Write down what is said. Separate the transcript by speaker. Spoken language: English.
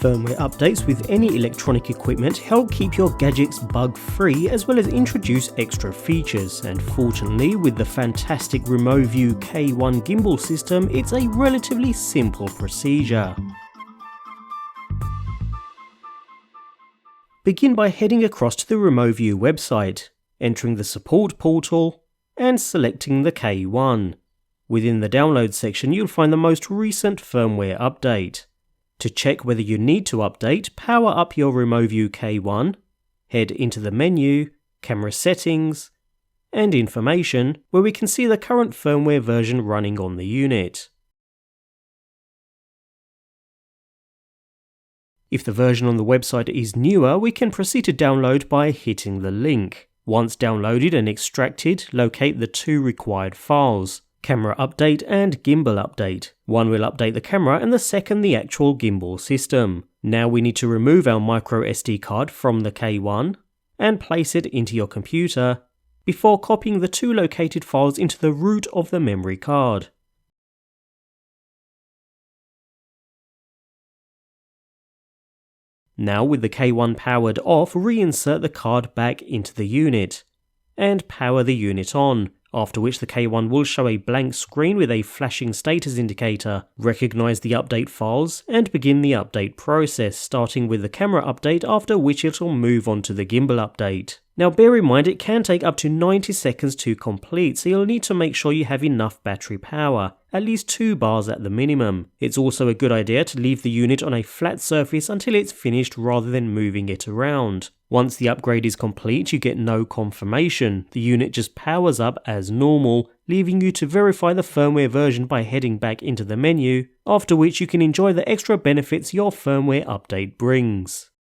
Speaker 1: Firmware updates with any electronic equipment help keep your gadgets bug-free as well as introduce extra features, and fortunately with the fantastic Removu K1 gimbal system, it's a relatively simple procedure. Begin by heading across to the Removu website, entering the support portal and selecting the K1. Within the download section you'll find the most recent firmware update. To check whether you need to update, power up your Removu K1, head into the menu, Camera Settings, and Information, where we can see the current firmware version running on the unit. If the version on the website is newer, we can proceed to download by hitting the link. Once downloaded and extracted, locate the two required files, Camera Update and Gimbal Update. One will update the camera and the second the actual gimbal system. Now we need to remove our micro SD card from the K1 and place it into your computer before copying the two located files into the root of the memory card. Now with the K1 powered off, reinsert the card back into the unit and power the unit on, after which the K1 will show a blank screen with a flashing status indicator. Recognize the update files and begin the update process, starting with the camera update, after which it will move on to the gimbal update. Now bear in mind it can take up to 90 seconds to complete, so you'll need to make sure you have enough battery power, at least 2 bars at the minimum. It's also a good idea to leave the unit on a flat surface until it's finished rather than moving it around. Once the upgrade is complete, you get no confirmation. The unit just powers up as normal, leaving you to verify the firmware version by heading back into the menu, after which you can enjoy the extra benefits your firmware update brings.